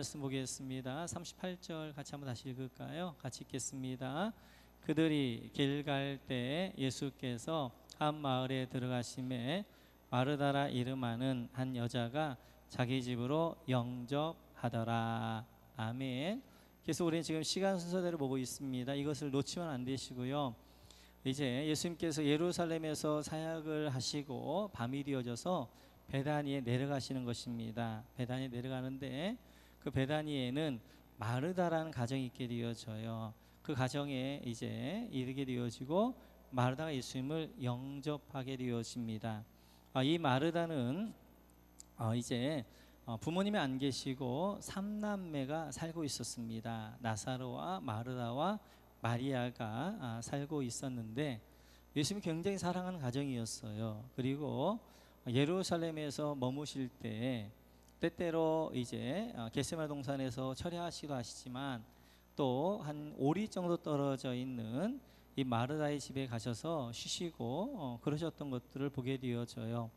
말씀 보겠습니다. 38절 같이 한번 다시 읽을까요? 같이 읽겠습니다. 그들이 길 갈 때 예수께서 한 마을에 들어가심에 마르다라 이름하는 한 여자가 자기 집으로 영접하더라. 아멘. 그래서 우리는 지금 시간 순서대로 보고 있습니다. 이것을 놓치면 안 되시고요. 이제 예수님께서 예루살렘에서 사역을 하시고 밤이 되어져서 베다니에 내려가시는 것입니다. 베다니에 내려가는데 그 베다니에는 마르다라는 가정이 있게 되어져요. 그 가정에 이제 이르게 되어지고 마르다가 예수님을 영접하게 되어집니다. 이 마르다는 이제 부모님이 안 계시고 3남매가 살고 있었습니다. 나사로와 마르다와 마리아가 살고 있었는데 예수님이 굉장히 사랑하는 가정이었어요. 그리고 예루살렘에서 머무실 때 때때로 이제 겟세마네 동산에서 철야하시기도 하시지만 또 한 5리 정도 떨어져 있는 이 마르다의 집에 가셔서 쉬시고 그러셨던 것들을 보게 되어져요.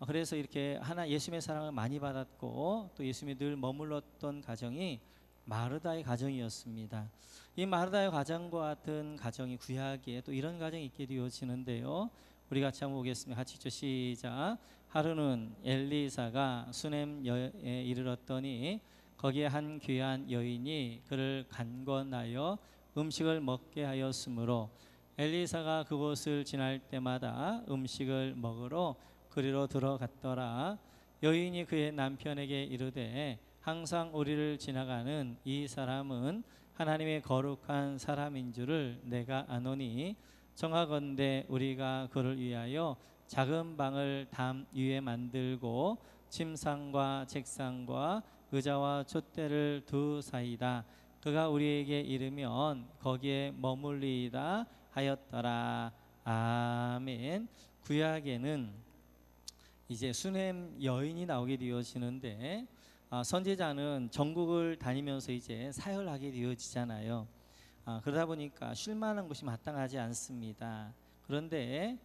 그래서 이렇게 하나 예수님의 사랑을 많이 받았고 또 예수님이 늘 머물렀던 가정이 마르다의 가정이었습니다. 이 마르다의 가정과 같은 가정이 구약에 또 이런 가정이 있게 되어지는데요. 우리 같이 한번 보겠습니다. 같이 읽죠. 시작. 하루는 엘리사가 수넴에 이르렀더니 거기에 한 귀한 여인이 그를 간건하여 음식을 먹게 하였으므로 엘리사가 그곳을 지날 때마다 음식을 먹으러 그리로 들어갔더라. 여인이 그의 남편에게 이르되 항상 우리를 지나가는 이 사람은 하나님의 거룩한 사람인 줄을 내가 아노니 정하건대 우리가 그를 위하여 작은 방을 담 위에 만들고 침상과 책상과 의자와 촛대를 두사이다. 그가 우리에게 이르면 거기에 머물리이다 하였더라. 아멘. 구약에는 이제 수넴 여인이 나오게 되어지는데 선지자는 전국을 다니면서 이제 사역을 하게 되어지잖아요. 그러다 보니까 쉴 만한 곳이 마땅하지 않습니다. 그런데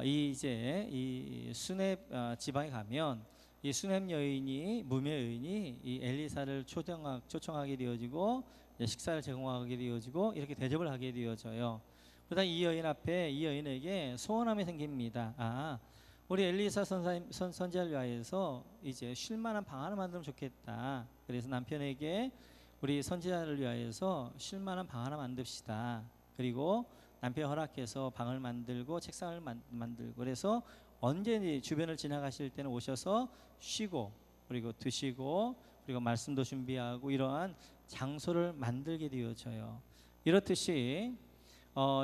이 수넴 지방에 가면 이 수넴 여인이 무명 여인이 이 엘리사를 초청하게 되어지고 식사를 제공하게 되어지고 이렇게 대접을 하게 되어져요. 그러다 이 여인 앞에 이 여인에게 소원함이 생깁니다. 우리 엘리사 선지자를 위하여서 이제 쉴 만한 방 하나 만들면 좋겠다. 그래서 남편에게 우리 선지자를 위하여서 쉴 만한 방 하나 만듭시다. 그리고 남편 허락해서 방을 만들고 책상을 만들고 그래서 언제 주변을 지나가실 때는 오셔서 쉬고 그리고 드시고 그리고 말씀도 준비하고 이러한 장소를 만들게 되어져요. 이렇듯이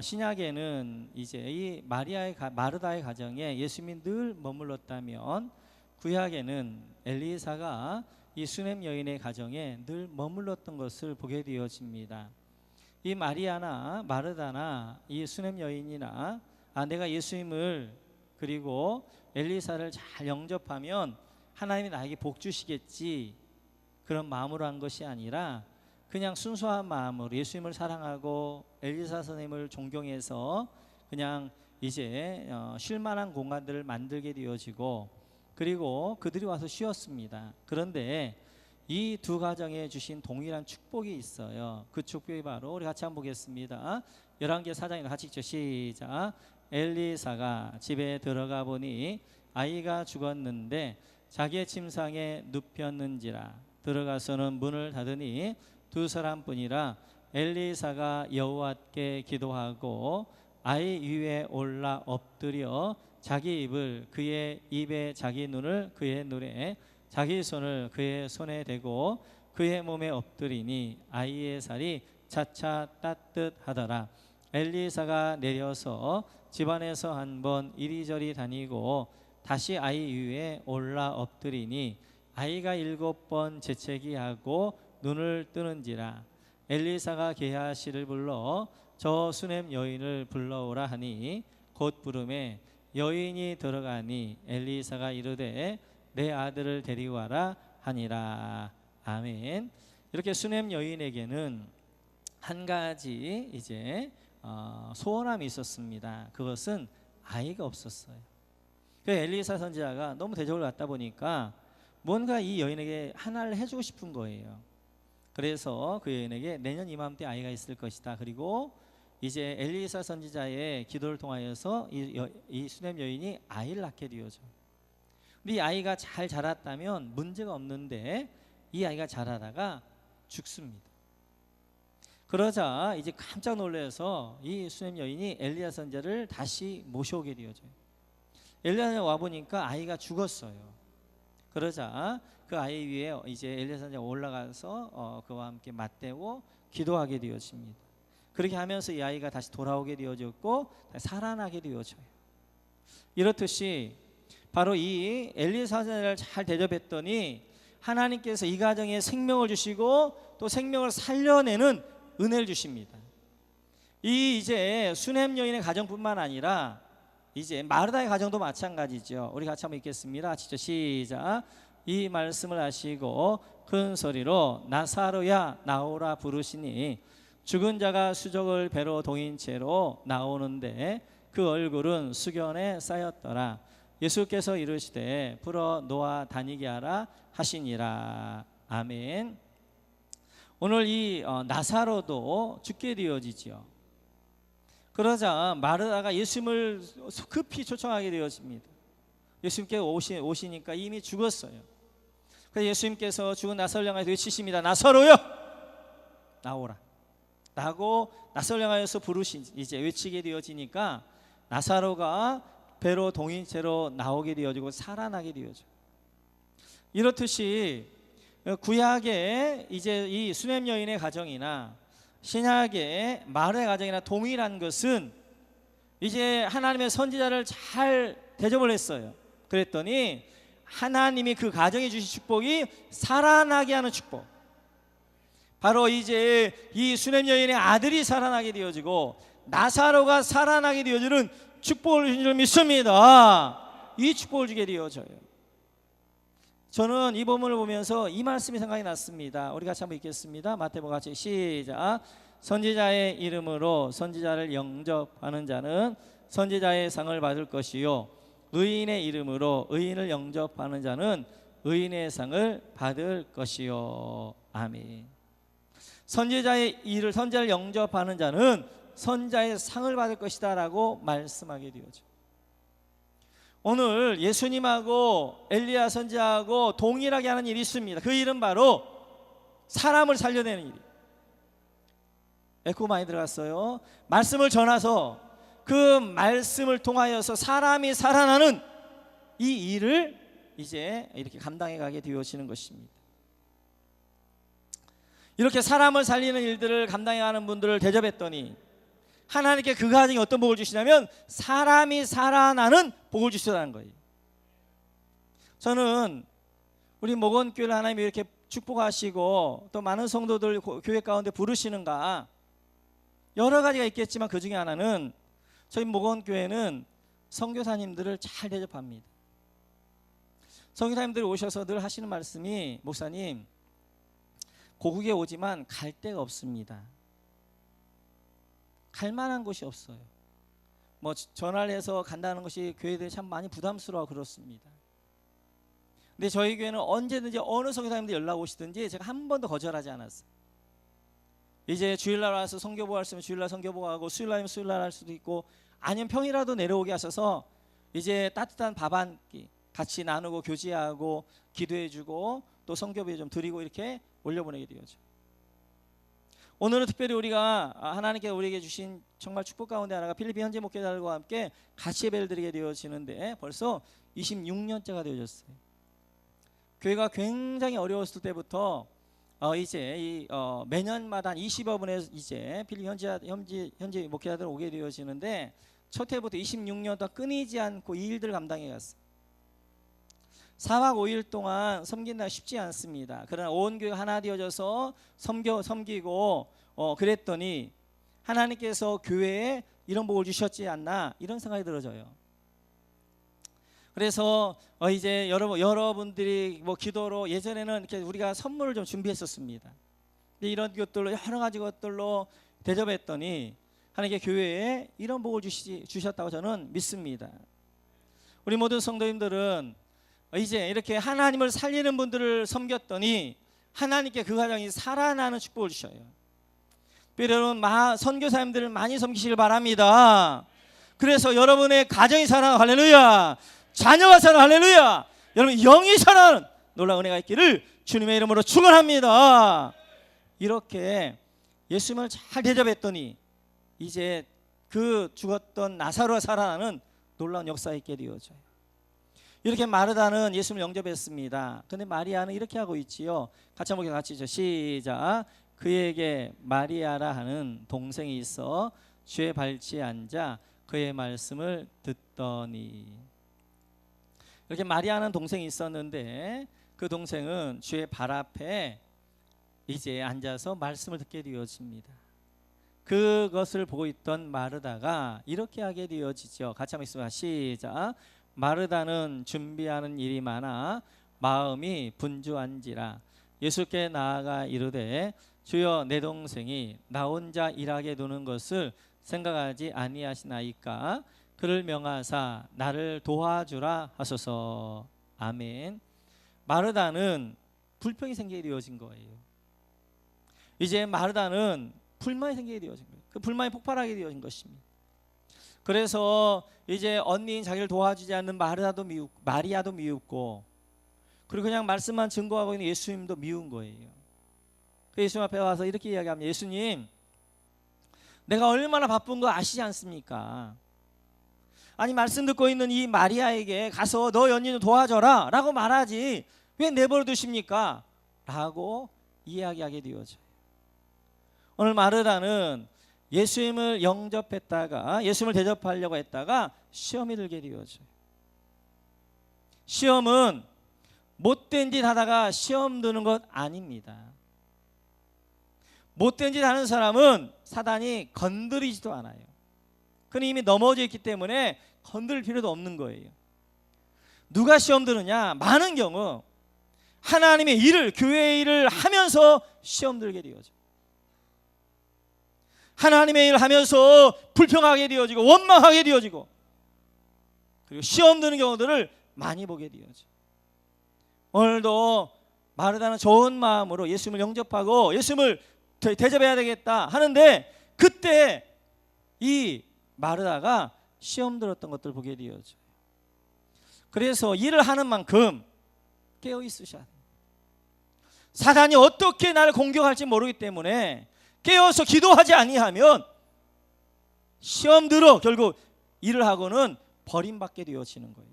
신약에는 이제 이 마르다의 가정에 예수님이 늘 머물렀다면 구약에는 엘리사가 이 수넴 여인의 가정에 늘 머물렀던 것을 보게 되어집니다. 이 마리아나 마르다나 이 수넴 여인이나 내가 예수님을 그리고 엘리사를 잘 영접하면 하나님이 나에게 복 주시겠지 그런 마음으로 한 것이 아니라 그냥 순수한 마음으로 예수님을 사랑하고 엘리사 선생님을 존경해서 그냥 이제 쉴만한 공간들을 만들게 되어지고 그리고 그들이 와서 쉬었습니다. 그런데 이 두 가정에 주신 동일한 축복이 있어요. 그 축복이 바로 우리 같이 한번 보겠습니다. 11개 사장님 같이 읽죠. 시작. 엘리사가 집에 들어가 보니 아이가 죽었는데 자기의 침상에 눕혔는지라. 들어가서는 문을 닫으니 두 사람뿐이라. 엘리사가 여호와께 기도하고 아이 위에 올라 엎드려 자기 입을 그의 입에 자기 눈을 그의 눈에 자기 손을 그의 손에 대고 그의 몸에 엎드리니 아이의 살이 차차 따뜻하더라. 엘리사가 내려서 집안에서 한번 이리저리 다니고 다시 아이 위에 올라 엎드리니 아이가 7번 재채기하고 눈을 뜨는지라. 엘리사가 게하시를 불러 저 수넴 여인을 불러오라 하니 곧 부르매 여인이 들어가니 엘리사가 이르되 내 아들을 데리고 와라 하니라. 아멘. 이렇게 수넴 여인에게는 한 가지 이제 소원함이 있었습니다. 그것은 아이가 없었어요. 그 엘리사 선지자가 너무 대접을 받다 보니까 뭔가 이 여인에게 하나를 해주고 싶은 거예요. 그래서 그 여인에게 내년 이맘때 아이가 있을 것이다. 그리고 이제 엘리사 선지자의 기도를 통하여서 이 수넴 여인이 아이를 낳게 되어져. 근데 이 아이가 잘 자랐다면 문제가 없는데 이 아이가 자라다가 죽습니다. 그러자 이제 깜짝 놀라서 이 수넴 여인이 엘리야 선지자를 다시 모셔오게 되어져요. 엘리야 선지자 와 보니까 아이가 죽었어요. 그러자 그 아이 위에 이제 엘리야 선지자가 올라가서 그와 함께 맞대고 기도하게 되어집니다. 그렇게 하면서 이 아이가 다시 돌아오게 되어졌고 다시 살아나게 되어져요. 이렇듯이 바로 이 엘리야 선지자를 잘 대접했더니 하나님께서 이 가정에 생명을 주시고 또 생명을 살려내는 은혜를 주십니다. 이 이제 수넴 여인의 가정뿐만 아니라 이제 마르다의 가정도 마찬가지죠. 우리 같이 한번 읽겠습니다. 진짜 시작. 이 말씀을 하시고 큰 소리로 나사로야 나오라 부르시니 죽은 자가 수족을 배로 동인 채로 나오는데 그 얼굴은 수견에 쌓였더라. 예수께서 이르시되 풀어 놓아 다니게 하라 하시니라. 아멘. 오늘 이 나사로도 죽게 되어지죠. 그러자 마르다가 예수님을 급히 초청하게 되어집니다. 예수님께 오시니까 이미 죽었어요. 그래서 예수님께서 죽은 나사로를 향하여 외치십니다. 나사로여 나오라 라고 나사로를 향하여서 이제 외치게 되어지니까 나사로가 배로 동인 채로 나오게 되어지고 살아나게 되어져요. 이렇듯이 구약의 이제 이 수넴 여인의 가정이나 신약의 마르다의 가정이나 동일한 것은 이제 하나님의 선지자를 잘 대접을 했어요. 그랬더니 하나님이 그 가정에 주신 축복이 살아나게 하는 축복. 바로 이제 이 수넴 여인의 아들이 살아나게 되어지고 나사로가 살아나게 되어지는 축복을 주신 줄 믿습니다. 이 축복을 주게 되어져요. 저는 이 본문을 보면서 이 말씀이 생각이 났습니다. 우리 같이 한번 읽겠습니다. 마태복음 같이 시작. 선지자의 이름으로 선지자를 영접하는 자는 선지자의 상을 받을 것이요 의인의 이름으로 의인을 영접하는 자는 의인의 상을 받을 것이요. 아멘. 선지자를 영접하는 자는 선지자의 상을 받을 것이다 라고 말씀하게 되어져. 오늘 예수님하고 엘리야 선지자하고 동일하게 하는 일이 있습니다. 그 일은 바로 사람을 살려내는 일이에요. 에코 많이 들어갔어요. 말씀을 전해서 그 말씀을 통하여서 사람이 살아나는 이 일을 이제 이렇게 감당해 가게 되어지는 것입니다. 이렇게 사람을 살리는 일들을 감당해 가는 분들을 대접했더니 하나님께 그 가정에 어떤 복을 주시냐면 사람이 살아나는 복을 주시다는 거예요. 저는 우리 목원교회를 하나님이 이렇게 축복하시고 또 많은 성도들 교회 가운데 부르시는가 여러 가지가 있겠지만 그 중에 하나는 저희 목원교회는 선교사님들을 잘 대접합니다. 선교사님들이 오셔서 늘 하시는 말씀이 목사님 고국에 오지만 갈 데가 없습니다. 갈 만한 곳이 없어요. 뭐 전화를 해서 간다는 것이 교회들이 참 많이 부담스러워 그렇습니다. 근데 저희 교회는 언제든지 어느 선교사님들 연락 오시든지 제가 한 번도 거절하지 않았어요. 이제 주일날 와서 선교보 할 수 있으면 주일날 선교보 하고 수요일날이면 수요일날 할 수도 있고 아니면 평일이라도 내려오게 하셔서 이제 따뜻한 밥 한 끼 같이 나누고 교제하고 기도해주고 또 선교비에 좀 드리고 이렇게 올려보내게 되어죠. 오늘은 특별히 우리가 하나님께서 우리에게 주신 정말 축복 가운데 하나가 필리핀 현지 목회자들과 함께 같이 예배를 드리게 되어지는데 벌써 26년째가 되어졌어요. 교회가 굉장히 어려웠을 때부터 이제 매년마다 한 20여 분의 이제 필리핀 현지 목회자들 오게 되어지는데 첫 해부터 26년 동안 끊이지 않고 이 일들을 감당해 갔어요. 4박 5일 동안 섬긴다가 쉽지 않습니다. 그러나 온 교회가 하나 되어져서 섬기고 그랬더니 하나님께서 교회에 이런 복을 주셨지 않나 이런 생각이 들어져요. 그래서 이제 여러분들이 뭐 기도로 예전에는 이렇게 우리가 선물을 좀 준비했었습니다. 근데 이런 것들로 여러 가지 것들로 대접했더니 하나님께 교회에 이런 복을 주셨다고 저는 믿습니다. 우리 모든 성도님들은 이제 이렇게 하나님을 살리는 분들을 섬겼더니 하나님께 그 가정이 살아나는 축복을 주셔요. 여러분 선교사님들을 많이 섬기시길 바랍니다. 그래서 여러분의 가정이 살아나 할렐루야, 자녀가 살아나 할렐루야, 여러분 영이 살아나는 놀라운 은혜가 있기를 주님의 이름으로 축원합니다. 이렇게 예수님을 잘 대접했더니 이제 그 죽었던 나사로가 살아나는 놀라운 역사가 있게 되어져요. 이렇게 마르다는 예수님을 영접했습니다. 근데 마리아는 이렇게 하고 있지요. 같이 한번 같이 시작. 그에게 마리아라 하는 동생이 있어 주의 발치에 앉아 그의 말씀을 듣더니. 이렇게 마리아는 동생이 있었는데 그 동생은 주의 발 앞에 이제 앉아서 말씀을 듣게 되어집니다. 그것을 보고 있던 마르다가 이렇게 하게 되어지죠. 같이 한번 있습니다. 시작. 마르다는 준비하는 일이 많아 마음이 분주한지라 예수께 나아가 이르되 주여 내 동생이 나 혼자 일하게 두는 것을 생각하지 아니하시나이까 그를 명하사 나를 도와주라 하소서. 아멘. 마르다는 불평이 생기게 되어진 거예요. 이제 마르다는 불만이 생기게 되어진 거예요. 그 불만이 폭발하게 되어진 것입니다. 그래서 이제 언니인 자기를 도와주지 않는 마리아도 미웠고, 그리고 그냥 말씀만 증거하고 있는 예수님도 미운 거예요. 그 예수님 앞에 와서 이렇게 이야기합니다. 예수님, 내가 얼마나 바쁜 거 아시지 않습니까? 아니 말씀 듣고 있는 이 마리아에게 가서 너 언니 좀 도와줘라 라고 말하지 왜 내버려 두십니까? 라고 이야기하게 되어져요. 오늘 마르다는 예수님을 영접했다가 예수님을 대접하려고 했다가 시험이 들게 되어져요. 시험은 못된 짓 하다가 시험 드는 것 아닙니다. 못된 짓 하는 사람은 사단이 건드리지도 않아요. 그는 이미 넘어져 있기 때문에 건드릴 필요도 없는 거예요. 누가 시험 드느냐? 많은 경우 하나님의 일을, 교회의 일을 하면서 시험 들게 되어져. 하나님의 일을 하면서 불평하게 되어지고 원망하게 되어지고 그리고 시험 드는 경우들을 많이 보게 되어져. 오늘도 마르다는 좋은 마음으로 예수님을 영접하고 예수님을 대접해야 되겠다 하는데 그때 이 마르다가 시험 들었던 것들을 보게 되어져요. 그래서 일을 하는 만큼 깨어 있으셔야 돼요. 사단이 어떻게 나를 공격할지 모르기 때문에 깨어서 기도하지 아니하면 시험 들어 결국 일을 하고는 버림받게 되어지는 거예요.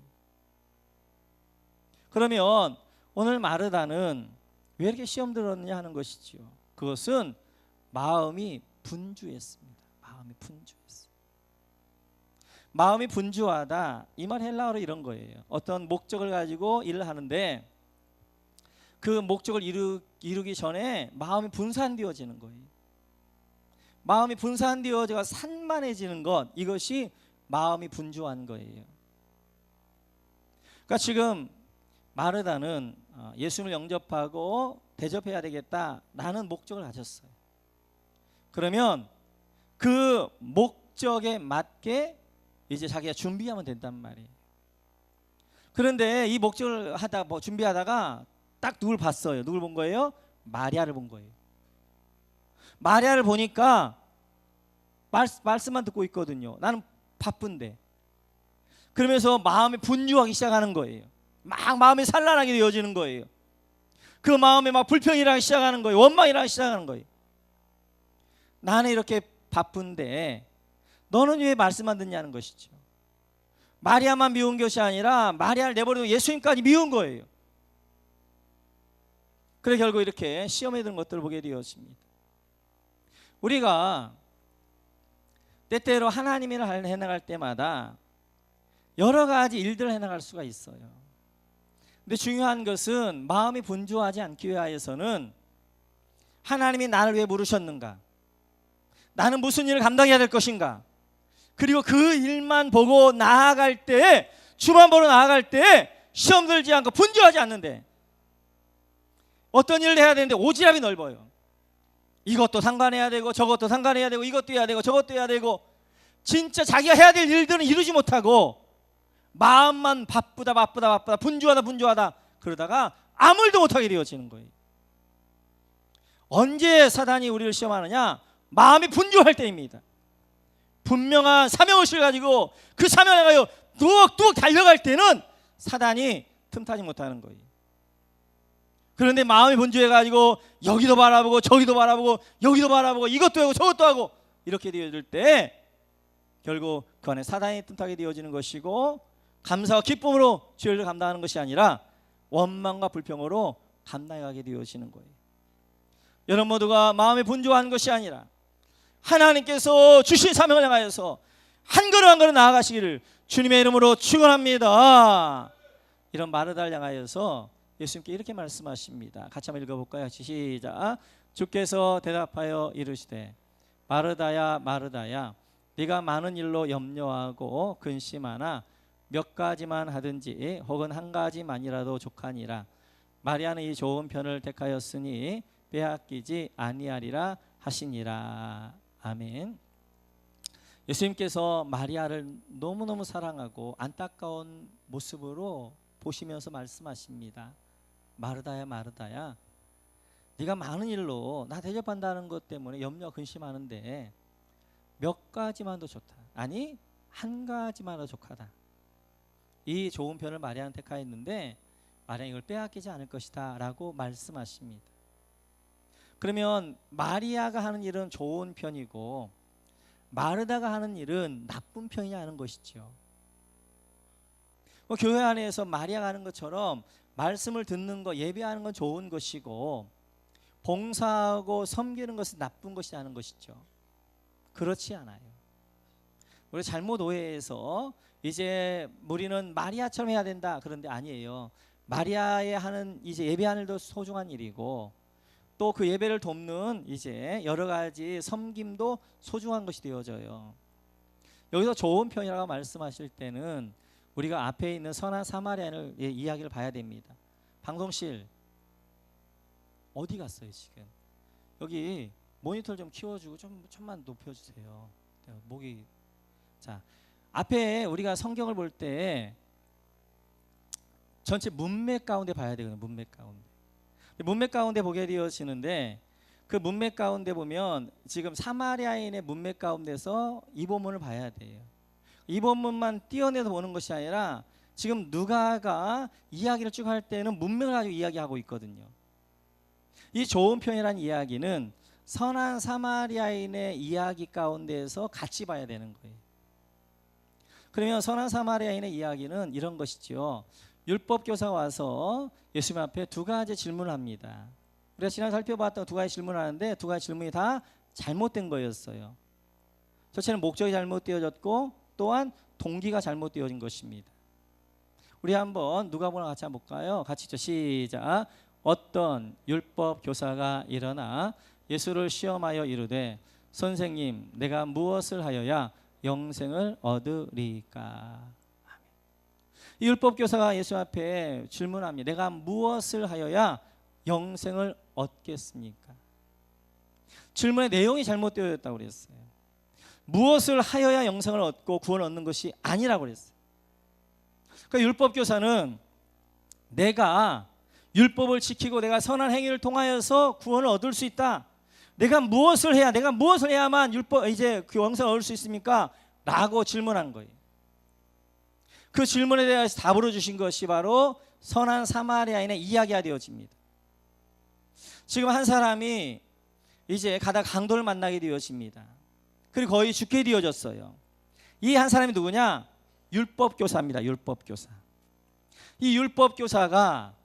그러면 오늘 마르다는 왜 이렇게 시험 들었느냐 하는 것이지요. 그것은 마음이 분주했습니다. 마음이 분주했어요. 마음이 분주하다, 이 말 헬라어로 이런 거예요. 어떤 목적을 가지고 일을 하는데 그 목적을 이루기 전에 마음이 분산되어지는 거예요. 마음이 분산되어져 산만해지는 것, 이것이 마음이 분주한 거예요. 그러니까 지금 마르다는 예수님을 영접하고 대접해야 되겠다라는 목적을 가졌어요. 그러면 그 목적에 맞게 이제 자기가 준비하면 된단 말이에요. 그런데 이 목적을 준비하다가 딱 누굴 봤어요. 누굴 본 거예요? 마리아를 본 거예요. 마리아를 보니까 말씀만 듣고 있거든요. 나는 바쁜데. 그러면서 마음이 분주하기 시작하는 거예요. 막 마음이 산란하게 되어지는 거예요. 그 마음에 막 불평이 일어나기 시작하는 거예요. 원망이 일어나기 시작하는 거예요. 나는 이렇게 바쁜데 너는 왜 말씀만 듣냐는 것이죠. 마리아만 미운 것이 아니라 마리아를 내버려두고 예수님까지 미운 거예요. 그래 결국 이렇게 시험에 드는 것들을 보게 되었습니다. 우리가 때때로 하나님의 일을 해나갈 때마다 여러 가지 일들을 해나갈 수가 있어요. 근데 중요한 것은 마음이 분주하지 않기 위하여서는 하나님이 나를 왜 부르셨는가? 나는 무슨 일을 감당해야 될 것인가? 그리고 그 일만 보고 나아갈 때, 주만 보러 나아갈 때 시험 들지 않고 분주하지 않는데 어떤 일을 해야 되는데 오지랖이 넓어요. 이것도 상관해야 되고 저것도 상관해야 되고 이것도 해야 되고 저것도 해야 되고 진짜 자기가 해야 될 일들은 이루지 못하고 마음만 바쁘다 분주하다 그러다가 아무 일도 못하게 되어지는 거예요. 언제 사단이 우리를 시험하느냐? 마음이 분주할 때입니다. 분명한 사명의식을 가지고 그 사명을 향하여 뚝뚝 달려갈 때는 사단이 틈타지 못하는 거예요. 그런데 마음이 분주해가지고 여기도 바라보고 저기도 바라보고 여기도 바라보고 이것도 하고 저것도 하고 이렇게 되어질 때 결국 그 안에 사단이 틈타게 되어지는 것이고, 감사와 기쁨으로 주일을 감당하는 것이 아니라 원망과 불평으로 감당하게 되어지는 거예요. 여러분 모두가 마음이 분주한 것이 아니라 하나님께서 주신 사명을 향하여서 한 걸음 한 걸음 나아가시기를 주님의 이름으로 축원합니다. 이런 마르다를 향하여서 예수님께 이렇게 말씀하십니다. 같이 한번 읽어볼까요? 시작. 주께서 대답하여 이르시되 마르다야 마르다야 네가 많은 일로 염려하고 근심하나 몇 가지만 하든지 혹은 한 가지만이라도 족하니라. 마리아는 이 좋은 편을 택하였으니 빼앗기지 아니하리라 하시니라. 아멘. 예수님께서 마리아를 너무너무 사랑하고 안타까운 모습으로 보시면서 말씀하십니다. 마르다야 마르다야 네가 많은 일로 나 대접한다는 것 때문에 염려 근심하는데 몇 가지만도 좋다. 아니 한 가지만도 족하다. 이 좋은 편을 마리아는 택하였는데 마리아는 이걸 빼앗기지 않을 것이다 라고 말씀하십니다. 그러면 마리아가 하는 일은 좋은 편이고 마르다가 하는 일은 나쁜 편이냐는 것이죠. 교회 안에서 마리아가 하는 것처럼 말씀을 듣는 것, 예배하는 건 좋은 것이고 봉사하고 섬기는 것은 나쁜 것이라는 것이죠. 그렇지 않아요. 우리 잘못 오해해서 이제 우리는 마리아처럼 해야 된다 그런데 아니에요. 마리아의 하는 이제 예배하는 일도 소중한 일이고 또 그 예배를 돕는 이제 여러 가지 섬김도 소중한 것이 되어져요. 여기서 좋은 편이라고 말씀하실 때는 우리가 앞에 있는 선한 사마리아인의 이야기를 봐야 됩니다. 방송실 어디 갔어요 지금? 여기 모니터를 좀 키워주고 좀만 높여주세요. 목이 자 앞에 우리가 성경을 볼 때 전체 문맥 가운데 봐야 되거든요. 문맥 가운데 보게 되어지는데 그 문맥 가운데 보면 지금 사마리아인의 문맥 가운데서 이 본문을 봐야 돼요. 이 본문만 띄어내서 보는 것이 아니라 지금 누가가 이야기를 쭉 할 때는 문맥을 가지고 이야기하고 있거든요. 이 좋은 편이라는 이야기는 선한 사마리아인의 이야기 가운데에서 같이 봐야 되는 거예요. 그러면 선한 사마리아인의 이야기는 이런 것이죠. 율법교사가 와서 예수님 앞에 두 가지 질문을 합니다. 우리가 지난해 살펴봤던 두 가지 질문을 하는데 두 가지 질문이 다 잘못된 거였어요. 첫째는 목적이 잘못되어졌고 또한 동기가 잘못되어진 것입니다. 우리 한번 누가복음 같이 한번 볼까요? 같이 시작. 어떤 율법교사가 일어나 예수를 시험하여 이르되 선생님 내가 무엇을 하여야 영생을 얻으리까? 이 율법교사가 예수 앞에 질문합니다. 내가 무엇을 하여야 영생을 얻겠습니까? 질문의 내용이 잘못되어졌다고 그랬어요. 무엇을 하여야 영생을 얻고 구원을 얻는 것이 아니라고 그랬어요. 그러니까 율법교사는 내가 율법을 지키고 내가 선한 행위를 통하여서 구원을 얻을 수 있다. 내가 무엇을 해야만 율법 이제 그 영생을 얻을 수 있습니까? 라고 질문한 거예요. 그 질문에 대해서 답으로 주신 것이 바로 선한 사마리아인의 이야기가 되어집니다. 지금 한 사람이 이제 가다 강도를 만나게 되어집니다. 그리고 거의 죽게 되어졌어요. 이 한 사람이 누구냐? 율법교사입니다. 율법교사. 이 율법교사가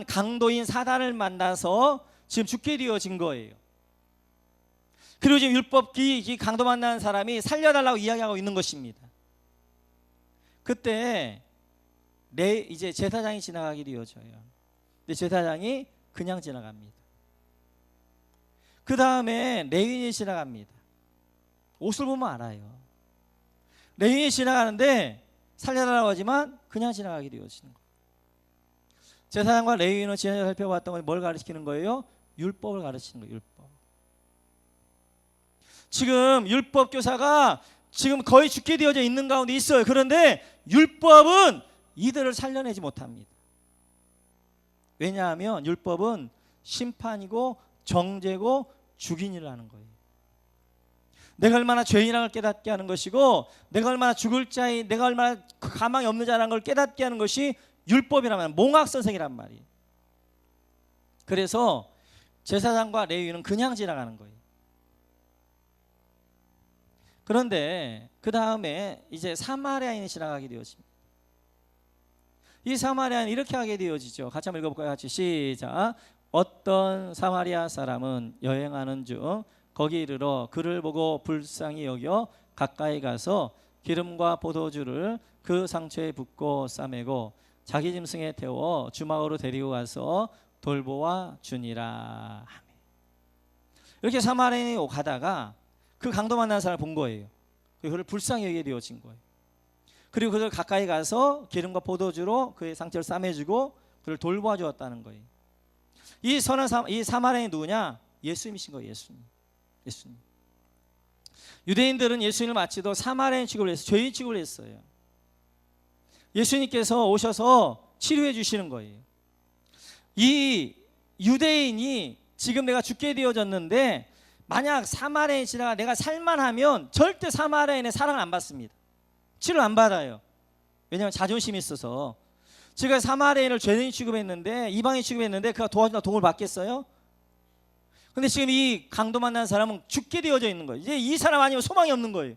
강도인 사단을 만나서 지금 죽게 되어진 거예요. 그리고 지금 이 강도 만나는 사람이 살려달라고 이야기하고 있는 것입니다. 그때 이제 제사장이 지나가게 되어져요. 근데 제사장이 그냥 지나갑니다. 그 다음에 레위인이 지나갑니다. 옷을 보면 알아요. 레위인이 지나가는데 살려달라고 하지만 그냥 지나가게 되어지는 거예요. 제사장과 레위인은 지난주에 살펴봤던 건 뭘 가르치는 거예요? 율법을 가르치는 거예요. 율법. 지금 율법교사가 지금 거의 죽게 되어져 있는 가운데 있어요. 그런데 율법은 이들을 살려내지 못합니다. 왜냐하면 율법은 심판이고 정죄고 죽인 일을 하는 거예요. 내가 얼마나 죄인이라는 걸 깨닫게 하는 것이고, 내가 얼마나 죽을 자인, 내가 얼마나 가망이 없는 자라는 걸 깨닫게 하는 것이 율법이라면 몽학선생이란 말이에요. 그래서 제사장과 레위인은 그냥 지나가는 거예요. 그런데 그 다음에 이제 사마리아인이 지나가게 되어집니다. 이 사마리아인은 이렇게 하게 되어지죠. 같이 한번 읽어볼까요? 같이 시작. 어떤 사마리아 사람은 여행하는 중 거기 이르러 그를 보고 불쌍히 여겨 가까이 가서 기름과 포도주를 그 상처에 붓고 싸매고 자기 짐승에 태워 주막으로 데리고 가서 돌보아 주니라. 이렇게 사마리아인이 가다가 그 강도 만난 사람을 본 거예요. 그를 불쌍히 여기게 되어진 거예요. 그리고 그를 가까이 가서 기름과 포도주로 그의 상처를 싸매주고 그를 돌보아 주었다는 거예요. 이 선한 이 사마리아인이 누구냐? 예수님이신 거예요. 예수님. 유대인들은 예수님을 마치도 사마리아인 취급을 했어요. 죄인 취급을 했어요. 예수님께서 오셔서 치료해 주시는 거예요. 이 유대인이 지금 내가 죽게 되어졌는데 만약 사마리아인이 지나가 내가 살만하면 절대 사마리아인의 사랑을 안 받습니다. 치료를 안 받아요. 왜냐하면 자존심이 있어서. 제가 사마리아인을 죄인 취급했는데, 이방인 취급했는데 그가 도와준다 도움을 받겠어요? 근데 지금 이 강도 만난 사람은 죽게 되어져 있는 거예요. 이제 이 사람 아니면 소망이 없는 거예요.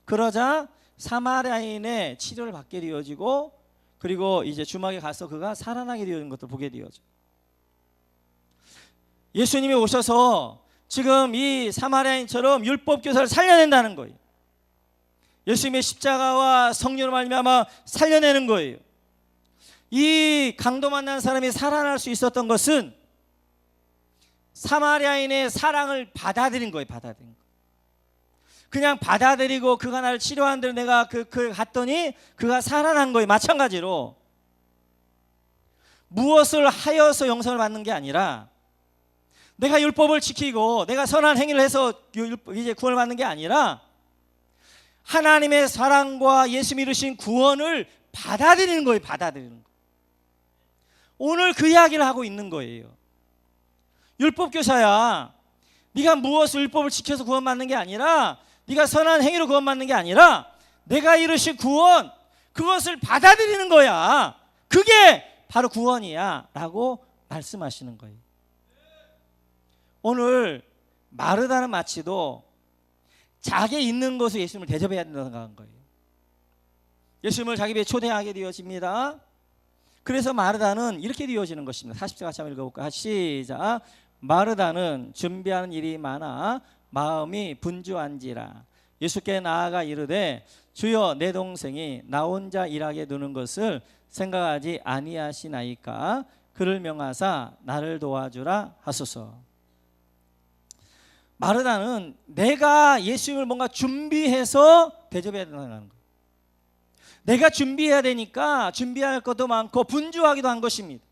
그러자 사마리아인의 치료를 받게 되어지고, 그리고 이제 주막에 가서 그가 살아나게 되어진 것을 보게 되어져. 예수님이 오셔서 지금 이 사마리아인처럼 율법 교사를 살려낸다는 거예요. 예수님의 십자가와 성령으로 말미암아 살려내는 거예요. 이 강도 만난 사람이 살아날 수 있었던 것은 사마리아인의 사랑을 받아들인 거예요. 그냥 받아들이고 그가 나를 치료한 대로 내가 그 갔더니 그가 살아난 거예요. 마찬가지로 무엇을 하여서 영생을 받는 게 아니라, 내가 율법을 지키고 내가 선한 행위를 해서 이제 구원을 받는 게 아니라 하나님의 사랑과 예수님이 이루신 구원을 받아들이는 거예요. 오늘 그 이야기를 하고 있는 거예요. 율법교사야, 네가 무엇을 율법을 지켜서 구원받는 게 아니라, 네가 선한 행위로 구원받는 게 아니라 내가 이루신 구원, 그것을 받아들이는 거야. 그게 바로 구원이야 라고 말씀하시는 거예요. 오늘 마르다는 마치도 자기 있는 곳에 예수님을 대접해야 된다고 생각한 거예요. 예수님을 자기 배에 초대하게 되어집니다. 그래서 마르다는 이렇게 되어지는 것입니다. 40절 같이 한번 읽어볼까요? 시작. 마르다는 준비하는 일이 많아 마음이 분주한지라 예수께 나아가 이르되 주여, 내 동생이 나 혼자 일하게 두는 것을 생각하지 아니하시나이까 그를 명하사 나를 도와주라 하소서. 마르다는 내가 예수님을 뭔가 준비해서 대접해야 된다는 거예요. 내가 준비해야 되니까 준비할 것도 많고 분주하기도 한 것입니다.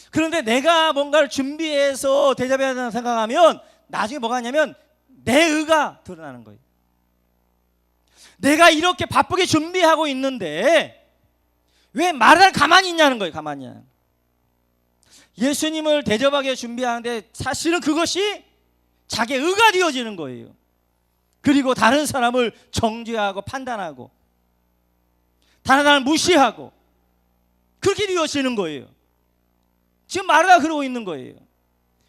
그런데 내가 뭔가를 준비해서 대접해야 된다고 생각하면 나중에 뭐가 하냐면 내 의가 드러나는 거예요. 내가 이렇게 바쁘게 준비하고 있는데 왜 말을 가만히 있냐는 거예요. 가만히. 예수님을 대접하게 준비하는데 사실은 그것이 자기의 의가 되어지는 거예요. 그리고 다른 사람을 정죄하고 판단하고 다른 사람을 무시하고 그렇게 되어지는 거예요. 지금 마리아가 그러고 있는 거예요.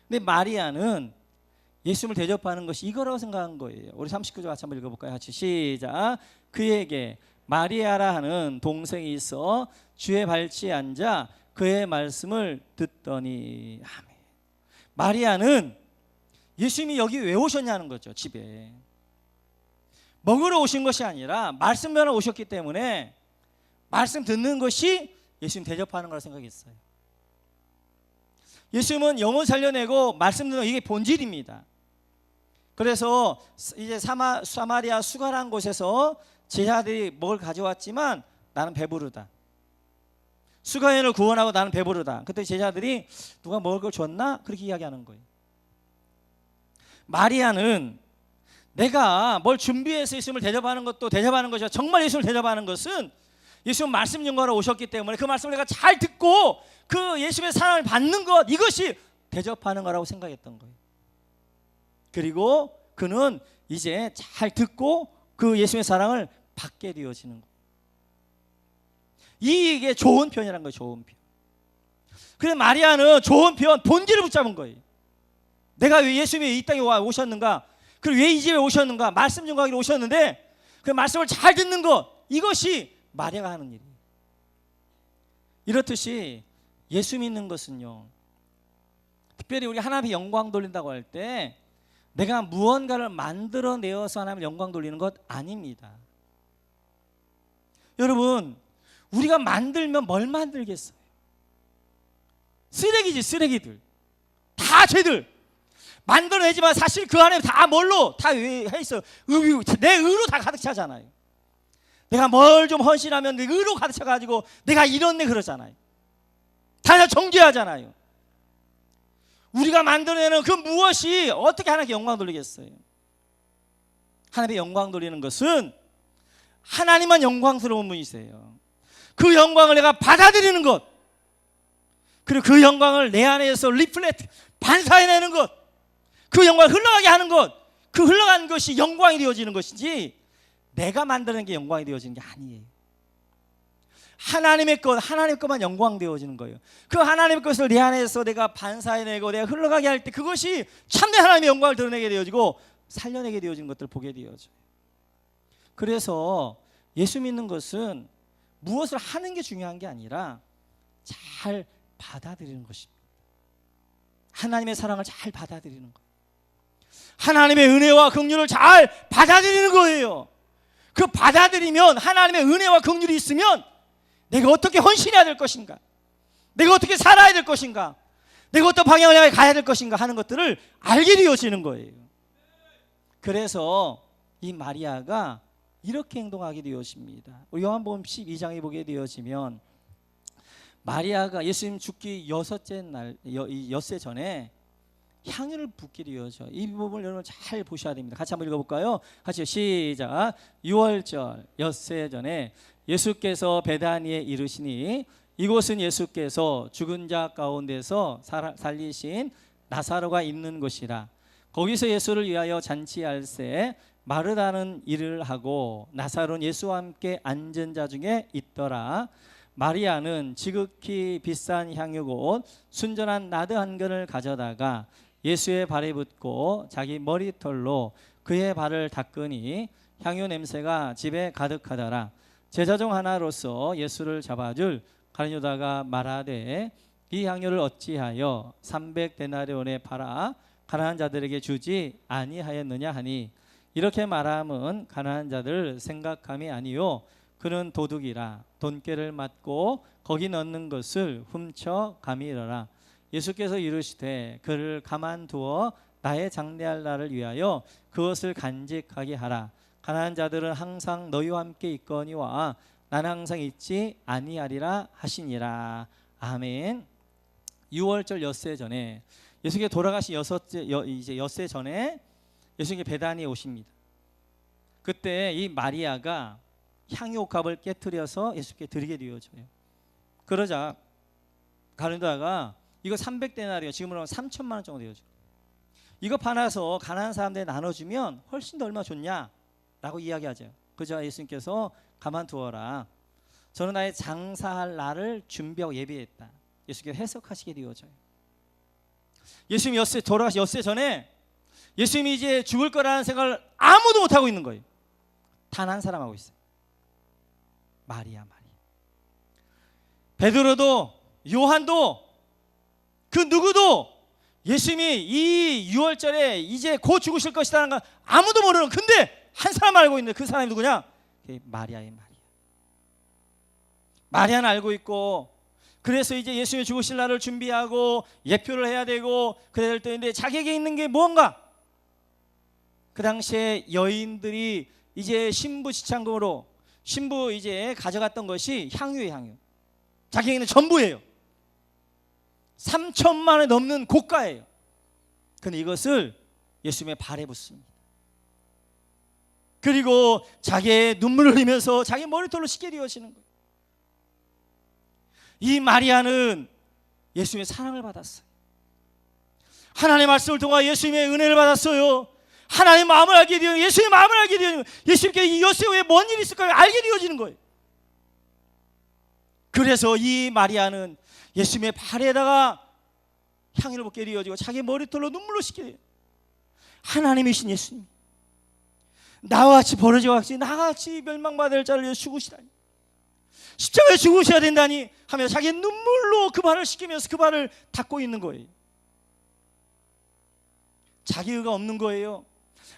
근데 마리아는 예수님을 대접하는 것이 이거라고 생각한 거예요. 우리 39절 같이 한번 읽어볼까요? 같이 시작. 그에게 마리아라 하는 동생이 있어 주의 발치에 앉아 그의 말씀을 듣더니. 아멘. 마리아는 예수님이 여기 왜 오셨냐는 거죠. 집에 먹으러 오신 것이 아니라 말씀 전하러 오셨기 때문에 말씀 듣는 것이 예수님 대접하는 거라고 생각했어요. 예수님은 영혼 살려내고 말씀 듣는 이게 본질입니다. 그래서 이제 사마리아 수가라는 곳에서 제자들이 먹을 가져왔지만 나는 배부르다. 수가인을 구원하고 나는 배부르다. 그때 제자들이 누가 먹을 걸 줬나? 그렇게 이야기하는 거예요. 마리아는 내가 뭘 준비해서 예수님을 대접하는 것도 대접하는 것이야. 정말 예수님을 대접하는 것은 예수님 말씀 증거하러 오셨기 때문에 그 말씀을 내가 잘 듣고 그 예수님의 사랑을 받는 것, 이것이 대접하는 거라고 생각했던 거예요. 그리고 그는 이제 잘 듣고 그 예수님의 사랑을 받게 되어지는 거예요. 이게 좋은 표현이란 거예요. 좋은 표현. 그래서 마리아는 좋은 표현, 본질을 붙잡은 거예요. 내가 왜 예수님이 이 땅에 오셨는가, 그리고 왜 이 집에 오셨는가, 말씀 전하기로 오셨는데 그 말씀을 잘 듣는 것, 이것이 마리아가 하는 일이에요. 이렇듯이 예수 믿는 것은요, 특별히 우리 하나님의 영광 돌린다고 할 때 내가 무언가를 만들어내어서 하나님의 영광 돌리는 것 아닙니다. 여러분, 우리가 만들면 뭘 만들겠어요? 쓰레기지, 쓰레기들. 다 죄들. 만들어내지만 사실 그 안에 다 뭘로 다 해있어요. 내 의로 다 가득 차잖아요. 내가 뭘 좀 헌신하면 내 의로 가득 차가지고 내가 이렇네 그러잖아요. 다 정죄하잖아요. 우리가 만들어내는 그 무엇이 어떻게 하나님께 영광 돌리겠어요? 하나님의 영광 돌리는 것은 하나님만 영광스러운 분이세요. 그 영광을 내가 받아들이는 것, 그리고 그 영광을 내 안에서 리플렉트, 반사해내는 것, 그 영광을 흘러가게 하는 것, 그 흘러가는 것이 영광이 되어지는 것이지 내가 만드는 게 영광이 되어지는 게 아니에요. 하나님의 것, 하나님의 것만 영광 되어지는 거예요. 그 하나님의 것을 내 안에서 내가 반사해내고 내가 흘러가게 할 때 그것이 참된 하나님의 영광을 드러내게 되어지고 살려내게 되어지는 것들을 보게 되어져요. 그래서 예수 믿는 것은 무엇을 하는 게 중요한 게 아니라 잘 받아들이는 것입니다. 하나님의 사랑을 잘 받아들이는 거예요. 하나님의 은혜와 긍휼을 잘 받아들이는 거예요. 그 받아들이면 하나님의 은혜와 긍휼이 있으면 내가 어떻게 헌신해야 될 것인가, 내가 어떻게 살아야 될 것인가, 내가 어떤 방향을 향해 가야 될 것인가 하는 것들을 알게 되어지는 거예요. 그래서 이 마리아가 이렇게 행동하게 되어집니다. 요한복음 12장에 보게 되어지면 마리아가 예수님 죽기 엿새 전에 향유를 붓게 되어져. 이 부분을 여러분 잘 보셔야 됩니다. 같이 한번 읽어볼까요? 같이 시작. 6월절 엿새 전에 예수께서 베다니에 이르시니 이곳은 예수께서 죽은 자 가운데서 살리신 나사로가 있는 곳이라. 거기서 예수를 위하여 잔치할새 마르다는 일을 하고 나사로는 예수와 함께 앉은 자 중에 있더라. 마리아는 지극히 비싼 향유고 순전한 나드 한 근을 가져다가 예수의 발에 붓고 자기 머리털로 그의 발을 닦으니 향유 냄새가 집에 가득하더라. 제자 중 하나로서 예수를 잡아줄 가룟유다가 말하되 이 향유를 어찌하여 300데나리온에 팔아 가난한 자들에게 주지 아니하였느냐 하니 이렇게 말함은 가난한 자들을 생각함이 아니요 그는 도둑이라 돈깨를 맞고 거기 넣는 것을 훔쳐 감이러라. 예수께서 이르시되 그를 가만두어 나의 장래할 날을 위하여 그것을 간직하게 하라. 가난한 자들은 항상 너희와 함께 있거니와 나는 항상 있지 아니하리라 하시니라. 아멘. 6월절 엿새 전에 예수께 돌아가신 엿새 전에 예수님께 베다니에 오십니다. 그때 이 마리아가 향유옥합을 깨트려서 예수께 드리게 되어져요. 그러자 가룟유다가 이거 300데나리온, 지금으로 하면 3천만 원 정도 되어져요. 이거 팔아서 가난한 사람들에 나눠주면 훨씬 더 얼마 좋냐라고 이야기하죠. 그저 예수님께서 가만두어라. 저는 나의 장사할 날을 준비하고 예비했다. 예수께서 해석하시게 되어져요. 예수님이 돌아가신 엿새 전에 예수님이 이제 죽을 거라는 생각을 아무도 못하고 있는 거예요. 단 한 사람 하고 있어요. 마리아. 베드로도 요한도 그 누구도 예수님이 이 6월절에 이제 곧 죽으실 것이라는 걸 아무도 모르는, 근데 한 사람 알고 있는데 그 사람이 누구냐? 마리아예요. 마리아는 알고 있고, 그래서 이제 예수님이 죽으실 날을 준비하고 예표를 해야 되고 그래야 될 때인데 자기에게 있는 게 뭔가? 그 당시에 여인들이 이제 신부 지참금으로 신부 이제 가져갔던 것이 향유예요. 향유. 자기에게는 전부예요. 3천만 원이 넘는 고가예요. 근데 이것을 예수님의 발에 붓습니다. 그리고 자기의 눈물을 흘리면서 자기 머리털로 씻게 되어지는 거예요. 이 마리아는 예수님의 사랑을 받았어요. 하나님의 말씀을 통해 예수님의 은혜를 받았어요. 하나님의 마음을 알게 되어 예수님의 마음을 알게 되어 예수님께 이 요셉에 뭔 일이 있을까요? 알게 되어지는 거예요. 그래서 이 마리아는 예수님의 발에다가 향유를 붓게 되어지고 자기 머리털로 눈물로 씻게 돼요. 하나님이신 예수님, 나와 같이 버려져 같이 나같이 멸망받을 자를 위해 죽으시다니, 십자가에 죽으셔야 된다니 하며 자기 눈물로 그 발을 씻기면서 그 발을 닦고 있는 거예요. 자기 의가 없는 거예요.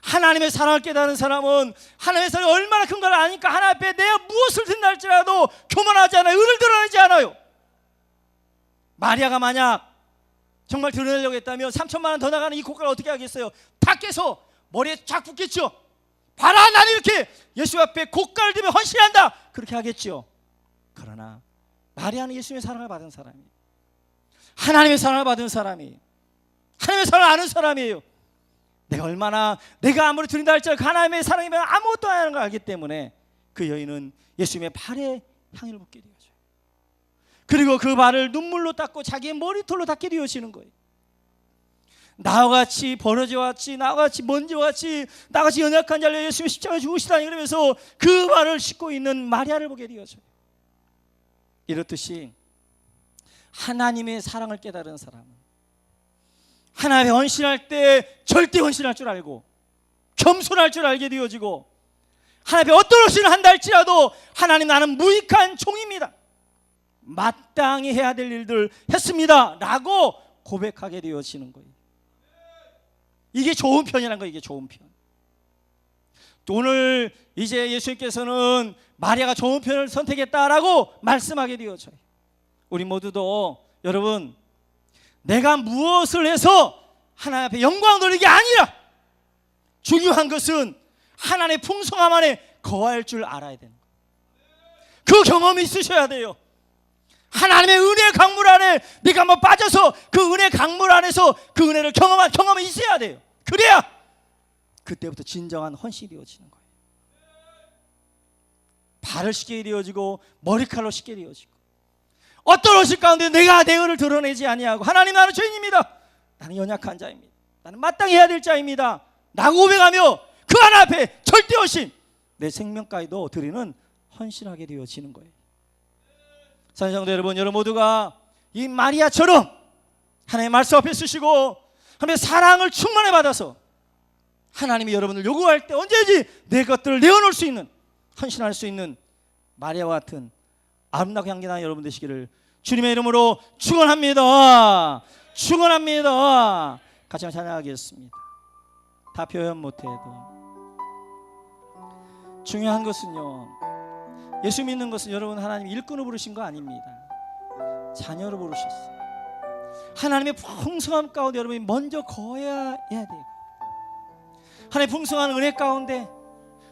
하나님의 사랑을 깨달은 사람은 하나님의 사랑이 얼마나 큰가를 아니까 하나님 앞에 내가 무엇을 든다 할지라도 교만하지 않아요. 의를 드러내지 않아요. 마리아가 만약 정말 드러내려고 했다면 3천만 원 더 나가는 이 고가를 어떻게 하겠어요? 다 깨서 머리에 쫙 붙겠죠. 봐라, 나는 이렇게 예수 앞에 고가를 들며 헌신한다, 그렇게 하겠죠. 그러나 마리아는 예수님의 사랑을 받은 사람이에요. 하나님의 사랑을 받은 사람이에요. 하나님의 사랑을 아는 사람이에요. 내가 아무리 드린다 할지라도 하나님의 사랑이면 아무것도 안 하는 걸 알기 때문에 그 여인은 예수님의 발에 향유를 붓게 되어져요. 그리고 그 발을 눈물로 닦고 자기의 머리털로 닦게 되어지는 거예요. 나와 같이 버러지와 같이 나와 같이 먼지와 같이 나같이 연약한 자를 예수님의 십자가에 죽으시다니, 그러면서 그 발을 씻고 있는 마리아를 보게 되어져요. 이렇듯이 하나님의 사랑을 깨달은 사람은 하나님의 헌신할 때 절대 헌신할 줄 알고 겸손할 줄 알게 되어지고, 하나님의 어떤 헌신을 한다 할지라도 하나님, 나는 무익한 종입니다, 마땅히 해야 될 일들 했습니다 라고 고백하게 되어지는 거예요. 이게 좋은 편이라는 거예요. 이게 좋은 편. 오늘 이제 예수님께서는 마리아가 좋은 편을 선택했다라고 말씀하게 되어져요. 우리 모두도 여러분, 내가 무엇을 해서 하나님 앞에 영광을 돌리는 게 아니라 중요한 것은 하나님의 풍성함 안에 거할 줄 알아야 되는 거예요. 그 경험이 있으셔야 돼요. 하나님의 은혜 강물 안에 네가 한번 빠져서 그 은혜 강물 안에서 그 은혜를 경험한 경험이 있어야 돼요. 그래야 그때부터 진정한 헌신이 되어지는 거예요. 발을 씻게 되어지고 머리칼로 씻게 되어지고, 어떤 헌신 가운데 내가 내 의를 드러내지 아니하고 하나님, 나는 죄인입니다, 나는 연약한 자입니다, 나는 마땅히 해야 될 자입니다 라고 고백하며 그 하나 앞에 절대 헌신, 내 생명까지도 드리는 헌신하게 되어지는 거예요. 사랑하는 성도 여러분, 여러분 모두가 이 마리아처럼 하나님의 말씀 앞에 쓰시고 하나님의 사랑을 충만히 받아서 하나님이 여러분을 요구할 때 언제든지 내 것들을 내어놓을 수 있는, 헌신할 수 있는 마리아와 같은 아름답고 향기나는 여러분 되시기를 주님의 이름으로 축원합니다. 축원합니다. 같이 한번 찬양하겠습니다. 다 표현 못해도 중요한 것은요, 예수 믿는 것은 여러분 하나님 일꾼으로 부르신 거 아닙니다. 자녀로 부르셨어요. 하나님의 풍성함 가운데 여러분이 먼저 거해야 돼요. 하나님의 풍성한 은혜 가운데,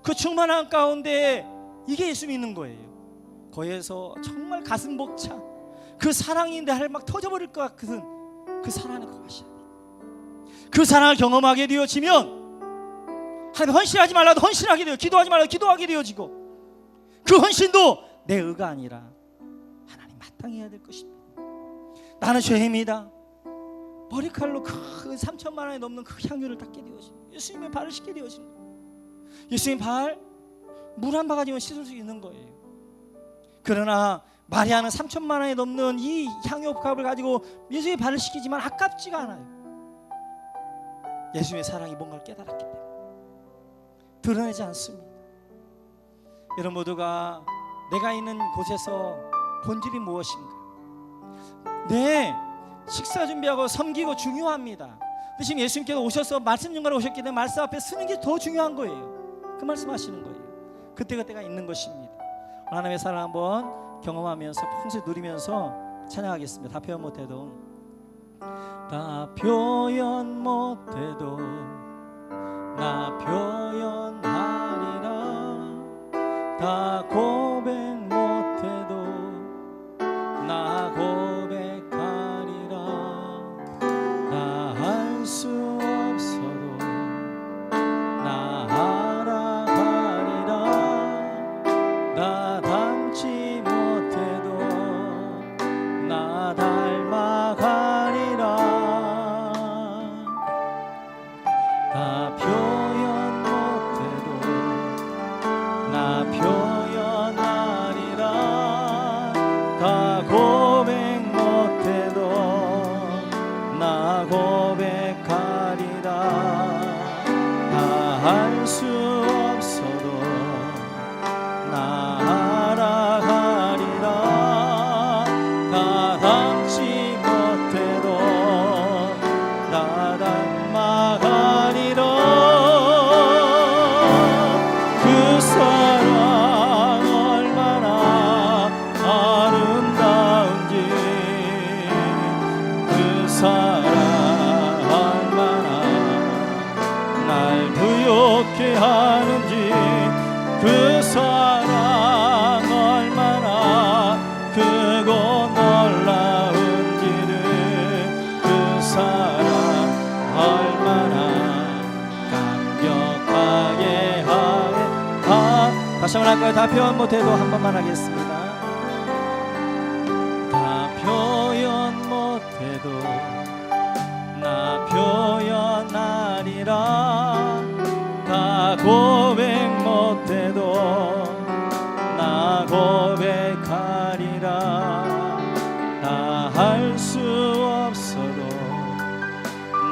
그 충만함 가운데, 이게 예수 믿는 거예요. 거해서 정말 가슴 벅차 그 사랑인데 할 막 터져버릴 것 같은 그 사랑을 거하셔야 돼요. 그 사랑을 경험하게 되어지면 하나님, 헌신하지 말라도 헌신하게 돼요. 기도하지 말라도 기도하게 되어지고, 그 헌신도 내 의가 아니라 하나님 마땅히 해야 될 것입니다. 나는 죄입니다. 머리칼로 그 3천만 원이 넘는 그 향유를 닦게 되어지고 예수님의 발을 씻게 되어지는 거예요. 예수님 발 물 한 바가지만 씻을 수 있는 거예요. 그러나 마리아는 3천만 원이 넘는 이 향유값을 가지고 예수님의 발을 씻기지만 아깝지가 않아요. 예수님의 사랑이 뭔가를 깨달았기 때문에 드러내지 않습니다. 여러분 모두가 내가 있는 곳에서 본질이 무엇인가, 식사 준비하고 섬기고 중요합니다. 근데 지금 예수님께서 오셔서 말씀 전가로 오셨기 때문에 말씀 앞에 쓰는 게 더 중요한 거예요. 그 말씀하시는 거예요. 그때그때가 있는 것입니다. 하나님의 사랑 한번 경험하면서 평소에 누리면서 찬양하겠습니다. 다 표현 못해도, 다 표현 못해도 나 표현하리라, 다 고백 못해도 나 고백하리라, 나 할 수 없어도 나 알아가리라, 할 수 없어도 나아가리라. 다 담지 못해도 다 닮아가리라. 그 사랑 얼마나 아름다운지, 그 사랑 얼마나 날 부욕해 하는지, 그 사랑 얼마나 크고 놀라운지를, 그 사랑 얼마나 감격하게 하네. 다시 한번 할까요? 다 표현 못해도 한 번만 하겠습니다. 다 표현 못해도 나 표현하리라. 다 고백 못해도 나 고백하리라. 다 할 수 없어도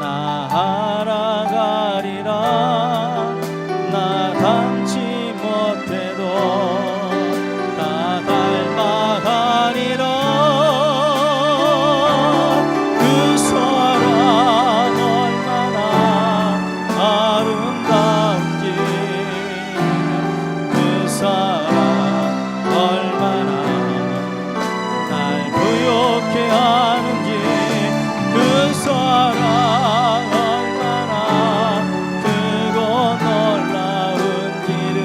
나 알아가리라. 나 닮지 못해도 다 닮아가리라. 그 사랑 얼마나 아름다운지, 그 사랑 얼마나 날 부욕해 하는지, 그 사랑 얼마나 크고 놀라운지를,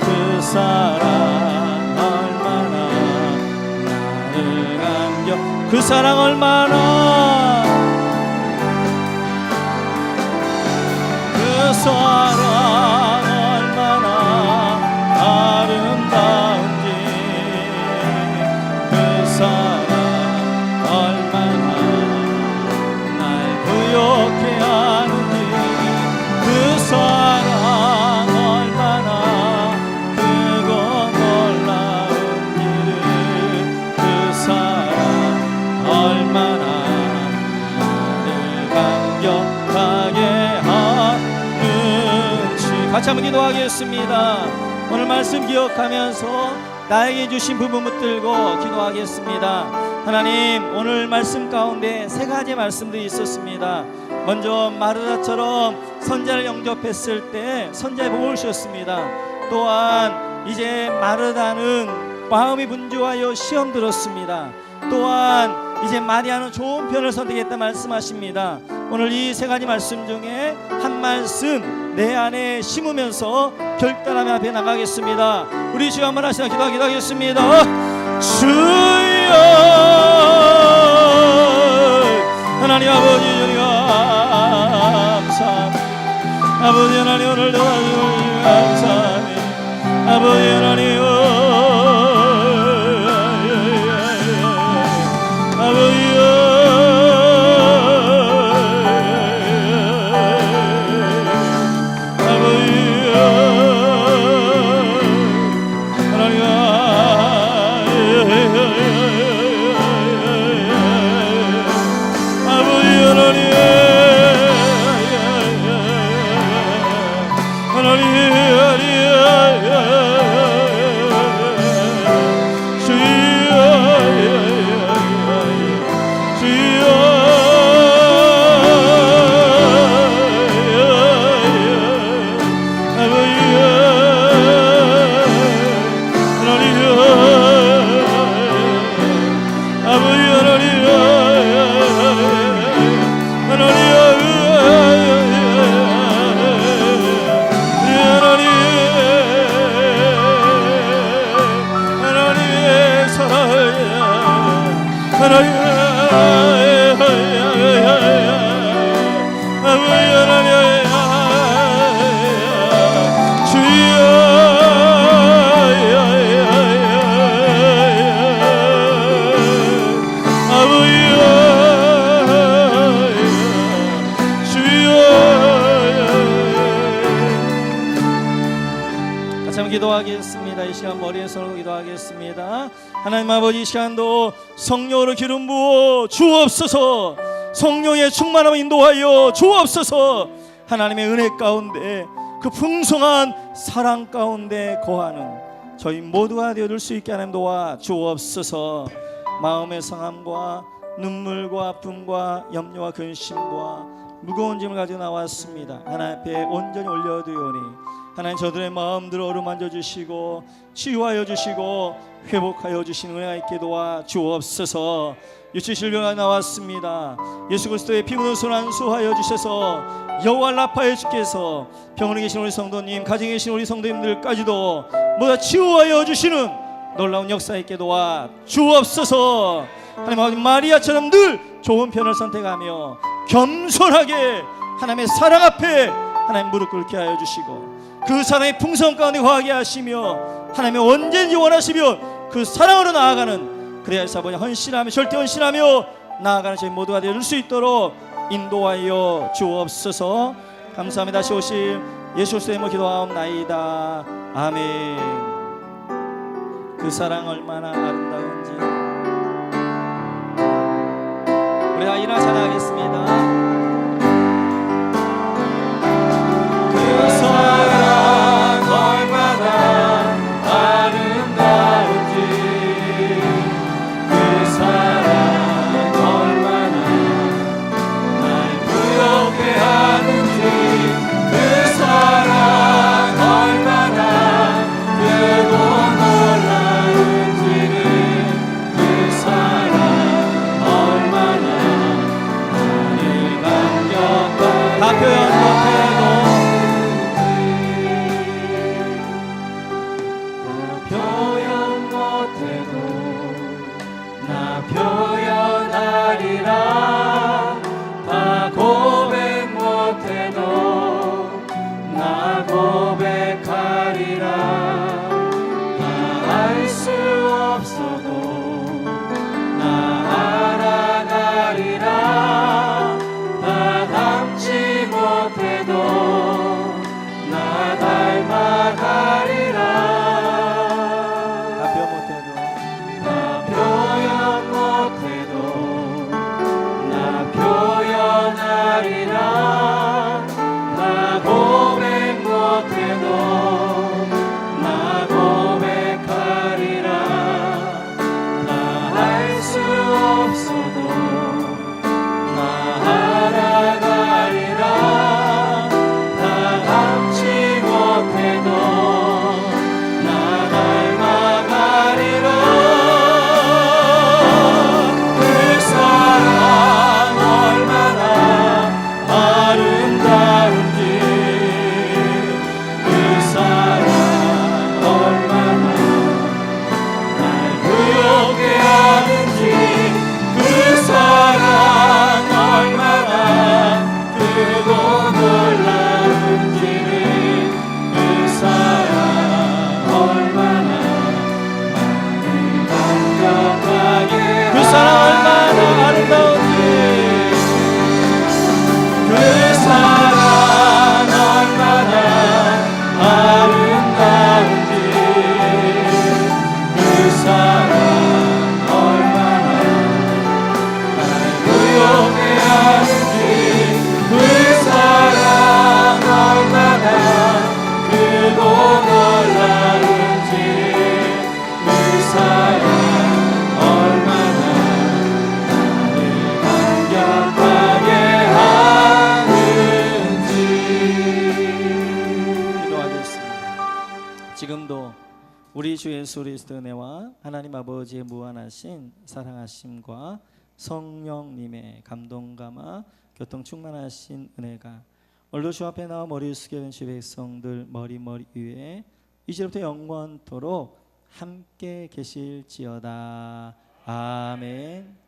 그 사랑 얼마나 나를 감겨. 그 사랑 얼마나, 그 사랑 얼마나 아름다운지, 그 사랑 얼마나 날 부욕해 하는지, 그 사랑 얼마나 크고 놀라운지를, 그 사랑 얼마나 나를 감격하게 하는지. 같이 한번 기도하겠습니다. 오늘 말씀 기억하면서 나에게 주신 부분 붙들고 기도하겠습니다. 하나님, 오늘 말씀 가운데 세 가지 말씀들이 있었습니다. 먼저 마르다처럼 선자를 영접했을 때 선자의 복을 주셨습니다. 또한 이제 마르다는 마음이 분주하여 시험 들었습니다. 또한 이제 마리아는 좋은 편을 선택했다 말씀하십니다. 오늘 이 세 가지 말씀 중에 한 말씀 내 안에 심으면서 결단하며 앞에 나가겠습니다. 우리 주여 한번 하시나 기도하겠습니다. 주여, 하나님 아버지 주님 감사합니다. 아버지 하나님 오늘도 감사합니다. 아버지 하나님 기도하겠습니다. 이 시간 머리에 손을 기도하겠습니다. 하나님 아버지, 이 시간도 성령으로 기름 부어 주옵소서. 성령의 충만함을 인도하여 주옵소서. 하나님의 은혜 가운데 그 풍성한 사랑 가운데 거하는 저희 모두가 되어줄 수 있게 하나님 도와 주옵소서. 마음의 상함과 눈물과 아픔과 염려와 근심과 무거운 짐을 가지고 나왔습니다. 하나님 앞에 온전히 올려드리오니 하나님 저들의 마음들을 어루만져 주시고 치유하여 주시고 회복하여 주시는 은혜가 있게 도와 주옵소서. 유치질병가 나왔습니다. 예수 그리스도의 피 묻은 손 안수하여 주셔서 여호와 라파의 주께서 병원에 계신 우리 성도님, 가정에 계신 우리 성도님들까지도 모두 치유하여 주시는 놀라운 역사 있게 도와 주옵소서. 하나님 아버지, 마리아처럼 늘 좋은 편을 선택하며 겸손하게 하나님의 사랑 앞에 하나님 무릎 꿇게 하여 주시고 그 사랑의 풍성 가운데 거하게 하시며 하나님의 언제든지 원하시며 그 사랑으로 나아가는 그래야 사번이 헌신하며 절대 헌신하며 나아가는 저희 모두가 되어줄 수 있도록 인도하여 주옵소서. 감사합니다. 다시 오실 예수 그리스도의 이름으로 기도하옵나이다. 아멘. 그 사랑 얼마나 아름다운지 우리가 일어나 찬양하겠습니다. 그 사랑 얼마나 아름다운지 그 사랑 얼마나 날 부럽게 하는지 그 사랑 얼마나 크고 놀라운지를 그 사랑 얼마나 나를 감격하게 다 표현 못해도 표현하리라. 다 고백 못해도 나 고백하리라. 다 알 수 없어도 나 알아가리라. 다 닮지 못해도 나 닮아가리라. 나 고백 못해도 나 고백하리라. 나 알 수 없어도 나 알아가리라. 다 닮지 못해도 나 닮아가리라. 그 사랑 얼마나 아름다운지 그 사랑 얼마나 날 부럽게 하는지 그 사랑 얼마나 크고 놀라운지를 그 사랑 얼마나 나를 감격하게 그 사랑 얼마나 아름다운지 그 사랑 얼마나 아름다운지 그 사랑 얼마나 날 부럽게 하는지 그 사랑 얼마나 크고 놀라운지 그 사랑 얼마나 나를 감격하게 지금도 우리 주 예수 그리스도의 은혜와 하나님 아버지의 무한하신 사랑하심과 성령님의 감동감화 교통 충만하신 은혜가 오늘도 주 앞에 나와 머리 숙여는 주 백성들 머리 위에 이제부터 영원토록 함께 계실지어다. 아멘.